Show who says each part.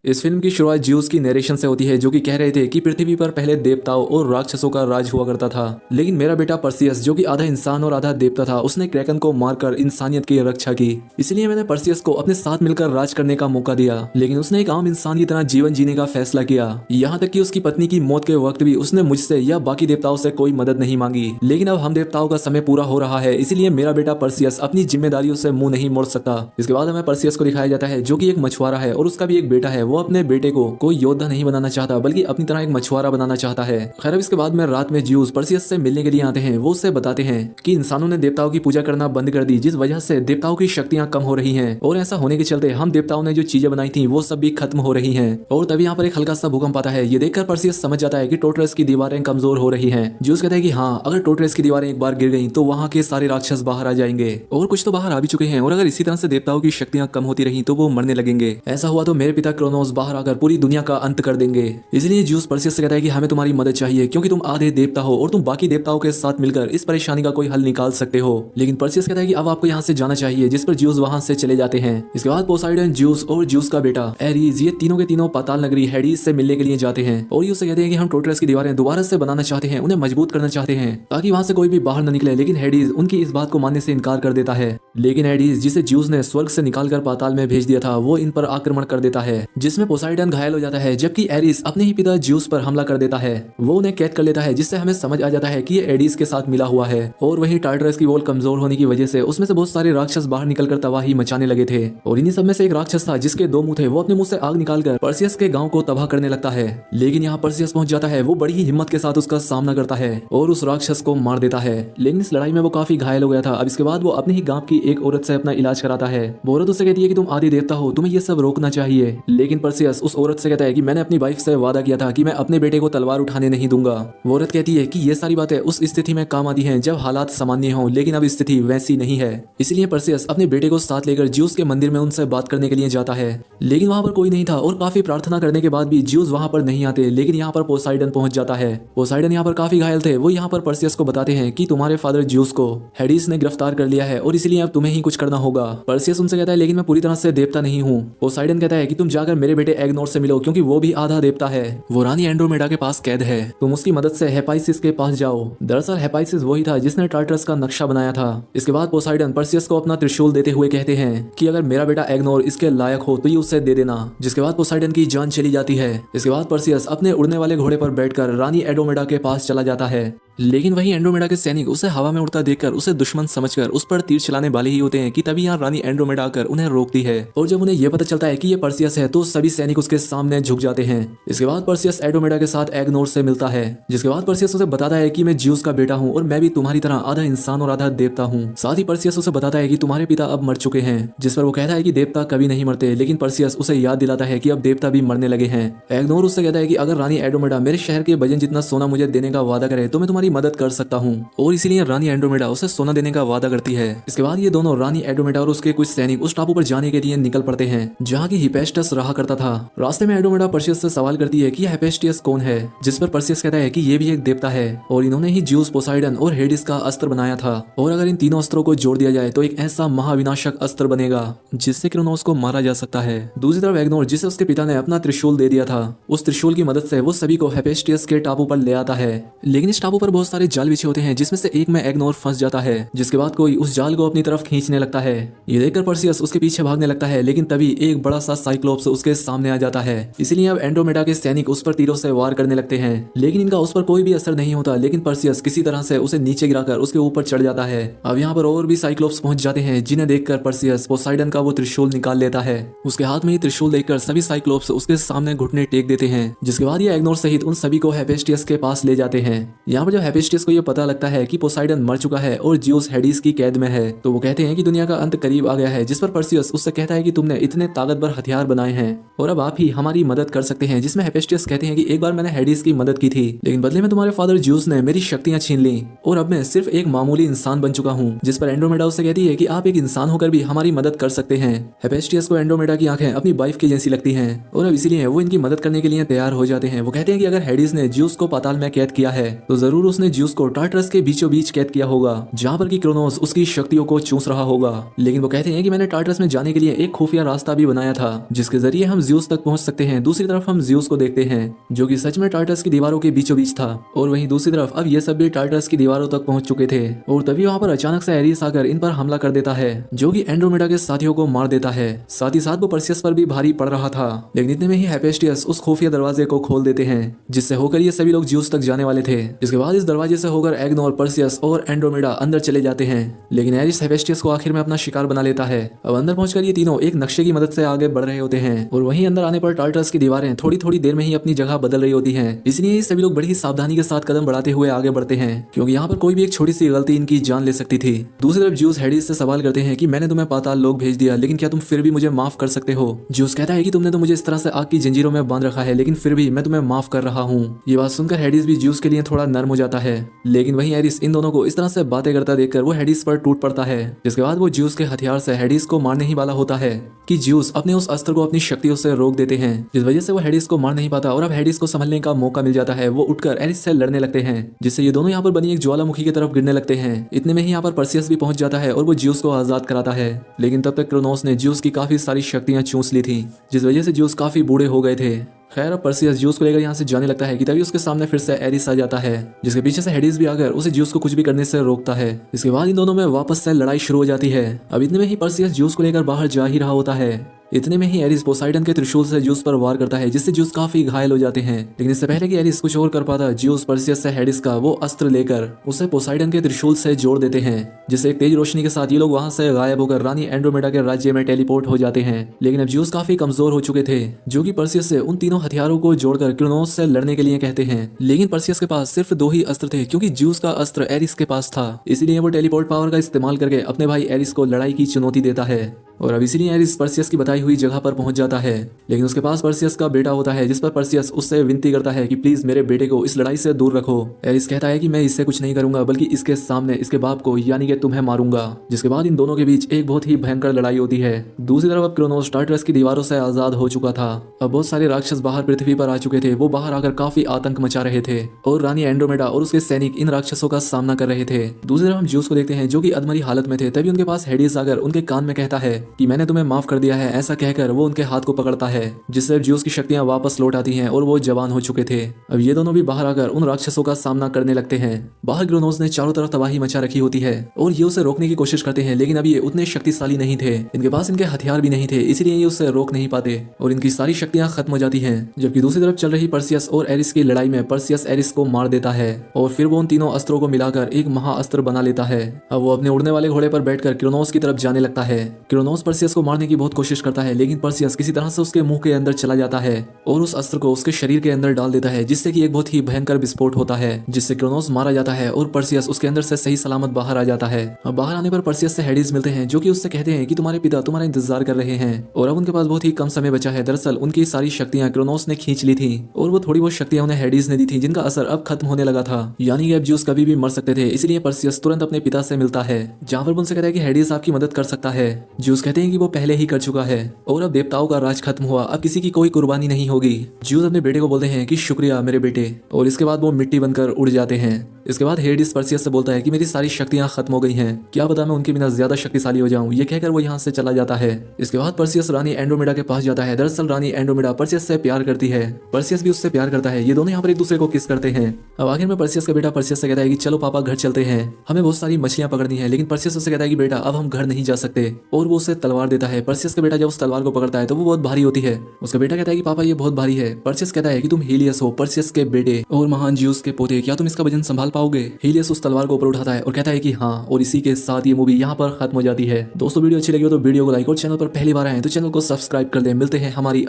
Speaker 1: इस फिल्म की शुरुआत ज्यूस की नरेशन से होती है, जो कि कह रहे थे कि पृथ्वी पर पहले देवताओं और राक्षसों का राज हुआ करता था, लेकिन मेरा बेटा पर्सियस जो कि आधा इंसान और आधा देवता था, उसने क्रैकन को मारकर इंसानियत की रक्षा की। इसलिए मैंने पर्सियस को अपने साथ मिलकर राज करने का मौका दिया, लेकिन उसने एक आम इंसान की तरह जीवन जीने का फैसला किया। यहाँ तक कि उसकी पत्नी की मौत के वक्त भी उसने मुझसे या बाकी देवताओं से कोई मदद नहीं मांगी। लेकिन अब हम देवताओं का समय पूरा हो रहा है, इसलिए मेरा बेटा पर्सियस अपनी जिम्मेदारियों से मुंह नहीं मोड़ सकता। इसके बाद हमें पर्सियस को दिखाया जाता है जो कि एक मछुआरा है और उसका भी एक बेटा है। वो अपने बेटे को कोई योद्धा नहीं बनाना चाहता, बल्कि अपनी तरह एक मछुआरा बनाना चाहता है। खैर, इसके बाद में रात में ज्यूस पर्सियस से मिलने के लिए आते हैं। वो उससे बताते हैं कि इंसानों ने देवताओं की पूजा करना बंद कर दी, जिस वजह से देवताओं की शक्तियां कम हो रही हैं, और ऐसा होने के चलते हम देवताओं ने जो चीजें बनाई थी वो सब भी खत्म हो रही हैं। और तभी यहाँ पर एक हल्का सा भूकंप आता है। ये देखकर पर्सियस समझ जाता है कि टोटरस की दीवारें कमजोर हो रही हैं। ज्यूस कहता है कि हाँ, अगर टोटरस की दीवारें एक बार गिर गई तो वहाँ के सारे राक्षस बाहर आ जाएंगे, और कुछ तो बाहर आ भी चुके हैं, और अगर इसी तरह से देवताओं की शक्तियां कम होती रही तो वो मरने लगेंगे। ऐसा हुआ तो मेरे पिता क्रोनोस बाहर आकर पूरी दुनिया का अंत कर देंगे। इसलिए ज्यूस पर्सियस से कहता है कि हमें तुम्हारी मदद चाहिए, क्योंकि तुम आधे देवता हो और तुम बाकी देवताओं के साथ मिलकर इस परेशानी का कोई हल निकाल सकते हो। लेकिन पर्सियस कहता है कि अब आपको यहाँ से जाना चाहिए, जिस पर ज्यूस वहां से चले जाते हैं। इसके बाद पोसाइडन, ज्यूस और ज्यूस का बेटा एरीज, ये तीनों के तीनों पाताल नगरी हेडीज से मिलने के लिए जाते हैं, और ये उससे कहते हैं कि हम टोटरस की दीवारें दोबारा से बनाना चाहते हैं, उन्हें मजबूत करना चाहते हैं ताकि वहां से कोई भी बाहर न निकले। लेकिन हेडीज उनकी इस बात को मानने से इनकार कर देता है। लेकिन हेडीज, जिसे ज्यूस ने स्वर्ग से निकालकर पाताल में भेज दिया था, वो इन पर आक्रमण कर देता है, जिसमें पोसाइडन घायल हो जाता है, जबकि एरिस अपने ही पिता ज्यूस पर हमला कर देता है। वो उन्हें कैद कर लेता है, जिससे हमें समझ आ जाता है कि ये एडिस के साथ मिला हुआ है। और वहीं टार्टरस की वॉल कमजोर होने की वजह से उसमें से बहुत सारे राक्षस बाहर निकलकर तबाही मचाने लगे थे, और इन्हीं सब में से एक राक्षस था जिसके दो मुंह थे। वो अपने मुंह से आग निकालकर पर्सियस के गांव को तबाह करने लगता है। लेकिन यहाँ पर्सियस पहुंच जाता है। वो बड़ी ही हिम्मत के साथ उसका सामना करता है और उस राक्षस को मार देता है। लेकिन इस लड़ाई में वो काफी घायल हो गया था। अब इसके बाद वो अपने ही गांव की एक औरत से अपना इलाज कराता है। वो औरत उससे कहती है कि तुम आदि देवता हो, तुम्हें ये सब रोकना चाहिए। लेकिन पर्सियस उस औरत से कहता है कि मैंने अपनी वाइफ से वादा किया था कि मैं अपने बेटे को तलवार उठाने नहीं दूंगा। वो औरत कहती है कि ये सारी बातें उस स्थिति में काम आती हैं जब हालात सामान्य हों, लेकिन अब स्थिति वैसी नहीं है। इसलिए पर्सियस अपने बेटे को साथ लेकर ज्यूस के मंदिर में उनसे बात करने के लिए जाता है। लेकिन वहां पर कोई नहीं था, और काफी प्रार्थना करने के बाद भी ज्यूस वहां पर नहीं आते। लेकिन यहाँ पर पोसाइडन पहुंच जाता है। पोसाइडन यहाँ पर काफी घायल थे। वो यहाँ पर पर्सियस को बताते हैं कि तुम्हारे फादर ज्यूस को हेडिस ने गिरफ्तार कर लिया है, और इसलिए अब तुम्हें ही कुछ करना होगा। पर्सियस उनसे कहता है लेकिन मैं पूरी तरह से देवता नहीं हूँ। पोसाइडन कहता है कि तुम जाकर मेरे बेटे एग्नोर से मिलो, क्योंकि वो भी आधा देवता है। वो रानी एंड्रोमेडा के पास कैद है। तुम उसकी मदद से हेपाइसिस के पास जाओ। दरअसल हेपाइसिस वही था जिसने टार्टरस का नक्शा बनाया था। इसके बाद पोसाइडन पर्सियस को अपना त्रिशूल देते हुए कहते हैं कि अगर मेरा बेटा एग्नोर इसके लायक हो तो ये उसे दे देना। जिसके बाद पोसाइडन की जान चली जाती है। इसके बाद पर्सियस अपने उड़ने वाले घोड़े पर बैठकर रानी एंड्रोमेडा के पास चला जाता है। लेकिन वही एंड्रोमेडा के सैनिक उसे हवा में उड़ता देखकर उसे दुश्मन समझकर उस पर तीर चलाने वाले ही होते हैं कि तभी यहाँ रानी एंड्रोमेडा आकर उन्हें रोकती है। और जब उन्हें यह पता चलता है कि ये पर्सियस है तो सभी सैनिक उसके सामने झुक जाते हैं। इसके बाद पर्सियस एंड्रोमेडा के साथ एग्नोर से मिलता है, जिसके बाद पर्सियस उसे बताता है कि मैं ज्यूस का बेटा हूँ और मैं भी तुम्हारी तरह आधा इंसान और आधा देवता हूँ। साथ ही पर्सियस उसे बताता है कि तुम्हारे पिता अब मर चुके हैं, जिस पर वो कहता है कि देवता कभी नहीं मरते। लेकिन पर्सियस उसे याद दिलाता है कि अब देवता भी मरने लगे हैं। एग्नोर उससे कहता है कि अगर रानी एंड्रोमेडा मेरे शहर के वजन जितना सोना मुझे देने का वादा करे तो मैं तुम्हारी मदद कर सकता हूँ, और इसीलिए रानी एंड्रोमेडा उसे सोना देने का वादा करती है। इसके बाद ये दोनों रानी एंड्रोमेडा और उसके कुछ सैनिक उस टापू पर जाने के लिए निकल पड़ते हैं जहाँ की हिपेस्टस रहा करता था। रास्ते में एंड्रोमेडा पर्सियस से सवाल करती है कि हेपेस्टियस कौन है, जिस पर पर्सियस कहता है कि ये भी एक देवता है और इन्होंने ही ज्यूस, पोसाइडन और हेडिस का अस्त्र बनाया था, और अगर इन तीनों अस्त्रों को जोड़ दिया जाए तो एक ऐसा महाविनाशक अस्त्र बनेगा जिससे क्रोनोस को मारा जा सकता है। दूसरी तरफ एग्नोर, जिसे उसके पिता ने अपना त्रिशूल दे दिया था, उस त्रिशूल की मदद से वो सभी को हेपेस्टियस के टापू पर ले आता है। लेकिन इस टापू पर बहुत सारे जाल बिछे होते हैं, जिसमें से एक में एग्नोर फंस जाता है। जिसके बाद कोई उस जाल को अपनी तरफ खींचने लगता है। ये देखकर पर्सियस उसके पीछे भागने लगता है, लेकिन तभी एक बड़ा सा साइक्लोप्स उसके सामने आ जाता है। इसीलिए अब एंड्रोमेडा के सैनिक उस पर तीरों से वार करने लगते हैं, लेकिन इनका उस पर कोई भी असर नहीं होता। लेकिन पर्सियस किसी तरह से उसे नीचे गिराकर उसके ऊपर चढ़ जाता है। अब यहाँ पर और भी साइक्लोप्स पहुंच जाते हैं, जिन्हें देखकर पर्सियस पोसाइडन का वो त्रिशूल निकाल लेता है। उसके हाथ में ये त्रिशूल देखकर सभी साइक्लोप्स उसके सामने घुटने टेक देते हैं। जिसके बाद ये एग्नोर सहित उन सभी को हेपेस्टियस के पास ले जाते हैं। यहाँ पर जब हेपेस्टियस को ये पता लगता है कि पोसाइडन मर चुका है और ज्यूस हेडिस की कैद में है, तो वो कहते हैं कि दुनिया का अंत करीब आ गया है। जिस पर पर्सियस उससे कहता है कि तुमने इतने ताकतवर हथियार बनाए हैं और अब आप ही हमारी मदद कर सकते हैं। जिसमें हेपेस्टियस कहते हैं कि एक बार मैंने हेडिस की मदद की थी, लेकिन बदले में तुम्हारे फादर ज्यूस ने मेरी शक्तियां छीन ली और अब मैं सिर्फ एक मामूली इंसान बन चुका हूँ। जिस पर एंड्रोमेडा उससे कहती है कि आप एक इंसान होकर भी हमारी मदद कर सकते हैं। हेपेस्टियस को एंड्रोमेडा की आंखें अपनी वाइफ की जैसी लगती हैं और अब इसीलिए वो इनकी मदद करने के लिए तैयार हो जाते हैं। वो कहते हैं कि अगर हेडिस ने ज्यूस को पाताल में कैद किया है तो जरूर उसने ज्यूस को टार्टरस के बीचों बीच कैद किया होगा, जहाँ पर कि क्रोनोस उसकी शक्तियों को चूस रहा होगा। लेकिन वो कहते हैं कि मैंने टार्टरस में जाने के लिए एक खुफिया रास्ता भी बनाया था, जिसके जरिए हम ज्यूस तक पहुंच सकते हैं। दूसरी तरफ हम ज्यूस को देखते हैं जो कि सच में टार्टरस की दीवारों के बीचों बीच था, और वहीं दूसरी तरफ अब ये सब भी टार्टरस की दीवारों तक पहुंच चुके थे। और तभी वहां पर अचानक से एरिस आकर इन पर हमला कर देता है, जो कि एंड्रोमेडा के साथियों को मार देता है। साथ ही साथ वो परसियस पर भी भारी पड़ रहा था। लेकिन इतने में ही हेफेस्टियस उस खुफिया दरवाजे को खोल देते हैं, जिससे होकर ये सभी लोग ज्यूस तक जाने वाले थे। जिसके बाद इस दरवाजे से होकर एग्नोर, परसियस और एंड्रोमेडा अंदर चले जाते हैं। लेकिन एरिस हेफेस्टियस को आखिर में अपना शिकार बना लेता है। अब अंदर पहुंचकर ये तीनों एक नक्शे की मदद से आगे बढ़ रहे होते हैं, और वहीं अंदर आने पर टार्टरस की दीवारें थोड़ी थोड़ी देर में ही अपनी जगह बदल रही होती हैं। इसलिए ये सभी लोग बड़ी ही सावधानी के साथ कदम बढ़ाते हुए आगे बढ़ते हैं, क्योंकि यहाँ पर कोई भी एक छोटी सी गलती इनकी जान ले सकती थी। दूसरी तरफ ज्यूस हेडिस से सवाल करते हैं कि मैंने तुम्हें पाताल लोक भेज दिया, लेकिन क्या तुम फिर भी मुझे माफ कर सकते हो? ज्यूस कहता है कि तुमने तो मुझे इस तरह से आग की जंजीरों में बांध रखा है, लेकिन फिर भी मैं तुम्हें माफ कर रहा हूँ। ये बात सुनकर हेडिस भी ज्यूस के लिए थोड़ा नर्म हो जाता है। लेकिन वहीं एरिस इन दोनों को इस तरह से बातें करता देखकर वो हेडिस पर टूट पड़ता है। जिसके बाद वो ज्यूस के हथियार से हेडिस को मारने ही वाला होता है कि ज्यूस अपने उस अस्त्र को अपनी शक्तियों से रोक देते हैं, जिस वजह से वो हेडिस को मार नहीं पाता। और अब हेडिस को संभलने का मौका मिल जाता है। वो उठकर एरिस से लड़ने लगते हैं, जिससे ये दोनों यहाँ पर बनी एक ज्वालामुखी की तरफ गिरने लगते हैं। इतने में ही यहाँ पर परसियस भी पहुंच जाता है और वो ज्यूस को आजाद कराता है। लेकिन तब तक क्रोनोस ने ज्यूस की काफी सारी शक्तियां चूस ली थी, जिस वजह से ज्यूस काफी बूढ़े हो गए थे। खैर अब परसियस ज्यूस को लेकर यहाँ से जाने लगता है कि तभी उसके सामने फिर से एरिस आ जाता है, जिसके पीछे से हेडिस भी आकर उसे ज्यूस को कुछ भी करने से रोकता है। इसके बाद इन दोनों में वापस से लड़ाई शुरू हो जाती है। अब इतने में ही परसियस ज्यूस को लेकर बाहर जा ही रहा होता है। इतने में ही एरिस पोसाइडन के त्रिशूल से ज्यूस पर वार करता है, जिससे ज्यूस काफी घायल हो जाते हैं। लेकिन इससे पहले कि एरिस कुछ और कर पाता, ज्यूस परसियस से हेडिस का वो अस्त्र लेकर उसे पोसाइडन के त्रिशूल से जोड़ देते हैं, जिससे एक तेज रोशनी के साथ ये लोग वहां से गायब होकर रानी एंड्रोमेडा के राज्य में टेलीपोर्ट हो जाते हैं। लेकिन अब ज्यूस काफी कमजोर हो चुके थे, जो कि परसियस से उन तीनों हथियारों को जोड़कर क्रोनोस से लड़ने के लिए कहते हैं। लेकिन परसियस के पास सिर्फ 2 ही अस्त्र थे, क्योंकि ज्यूस का अस्त्र एरिस के पास था। इसीलिए वो टेलीपोर्ट पावर का इस्तेमाल करके अपने भाई एरिस को लड़ाई की चुनौती देता है, और अब इसीलिए एरिस परसियस की बताई हुई जगह पर पहुंच जाता है। लेकिन उसके पास परसियस का बेटा होता है, जिस पर परसियस उससे विनती करता है कि प्लीज मेरे बेटे को इस लड़ाई से दूर रखो। एरिस कहता है कि मैं इससे कुछ नहीं करूंगा, बल्कि इसके सामने इसके बाप को यानी कि तुम्हें मारूंगा। जिसके बाद इन दोनों के बीच एक बहुत ही भयंकर लड़ाई होती है। दूसरी तरफ अब क्रोनोस टार्टरस की दीवारों से आजाद हो चुका था। अब बहुत सारे राक्षस बाहर पृथ्वी पर आ चुके थे। वो बाहर आकर काफी आतंक मचा रहे थे, और रानी एंड्रोमेडा और उसके सैनिक इन राक्षसों का सामना कर रहे थे। दूसरी तरफ हम ज्यूस को देखते हैं, जो कि अधमरी हालत में थे। तभी उनके पास हेडिस आकर उनके कान में कहता है कि मैंने तुम्हें माफ कर दिया है। ऐसा कहकर वो उनके हाथ को पकड़ता है, जिससे ज्यूस की शक्तियां वापस लौट आती हैं और वो जवान हो चुके थे। अब ये दोनों भी बाहर आकर उन राक्षसों का सामना करने लगते हैं। बाहर क्रोनोस ने चारों तरफ तबाही मचा रखी होती है, और ये उसे रोकने की कोशिश करते हैं। लेकिन अब ये उतने शक्तिशाली नहीं थे, इनके पास इनके हथियार भी नहीं थे, इसलिए ये उसे रोक नहीं पाते और इनकी सारी शक्तियां खत्म हो जाती हैं। जबकि दूसरी तरफ चल रही परसियस और एरिस की लड़ाई में परसियस एरिस को मार देता है, और फिर वो उन तीनों अस्त्रों को मिलाकर एक महाअस्त्र बना लेता है। अब वो अपने उड़ने वाले घोड़े पर बैठकर क्रोनोस की तरफ जाने लगता है। क्रोनोस परसियस को मारने की बहुत कोशिश करता है, लेकिन परसियस किसी तरह से उसके मुंह के अंदर चला जाता है और उस अस्त्र को उसके शरीर के अंदर डाल देता है, जिससे कि एक बहुत ही भयंकर विस्फोट होता है, जिससे क्रोनोस मारा जाता है और परसियस उसके अंदर से सही सलामत बाहर आ जाता है। अब बाहर आने पर परसियस से हेडिस मिलते हैं, जो कि उससे कहते हैं कि तुम्हारे पिता तुम्हारा इंतजार कर रहे हैं, और अब उनके पास बहुत ही कम समय बचा है। दरअसल उनकी सारी शक्तियां क्रोनोस ने खींच ली थी, और वो थोड़ी बहुत शक्तियां उन्हें हेडिस ने दी थी, जिनका असर अब खत्म होने लगा था। यानी कि अब ज्यूस कभी भी मर सकते थे। इसलिए परसियस तुरंत अपने पिता से मिलता है, जहां पर उनसे कहता है कि हेडिस आपकी मदद कर सकता है। ज्यूस कहते हैं कि वो पहले ही कर चुका है, और अब देवताओं का राज खत्म हुआ, अब किसी की कोई कुर्बानी नहीं होगी। ज्यूस अपने बेटे को बोलते हैं कि शुक्रिया मेरे बेटे, और इसके बाद वो मिट्टी बनकर उड़ जाते हैं। इसके बाद हेडिस परसियस से बोलता है कि मेरी सारी शक्तियां खत्म हो गई हैं, क्या पता मैं उनके बिना ज्यादा शक्तिशाली हो जाऊं। ये कहकर वो यहाँ से चला जाता है। इसके बाद परसियस रानी एंड्रोमेडा के पास जाता है। दरअसल रानी एंड्रोमेडा परसियस से प्यार करती है, परसियस भी उससे प्यार करता है। ये दोनों यहाँ पर एक दूसरे को किस करते हैं। अब आखिर में परसियस का बेटा परसियस से कहता है कि चलो पापा घर चलते हैं, हमें बहुत सारी मछलियां पकड़नी है। लेकिन परसियस उससे कहता है कि बेटा अब हम घर नहीं जा सकते, और वो उसे तलवार देता है। परसियस का बेटा जब उस तलवार को पकड़ता है तो वो बहुत भारी होती है। उसका बेटा कहता है कि पापा ये बहुत भारी है। परसियस कहता है कि तुम हीलियस हो, परसियस के बेटे और महान ज्यूस के पोते, क्या तुम इसका वजन संभाल पाओगे। हीलियस उस तलवार को ऊपर उठाता है और कहता है कि हाँ, और इसी के साथ ये मूवी यहाँ पर खत्म हो जाती है। दोस्तों वीडियो अच्छी लगी हो तो वीडियो को लाइक, और चैनल पर पहली बार आए तो चैनल को सब्सक्राइब कर दें। मिलते हैं हमारी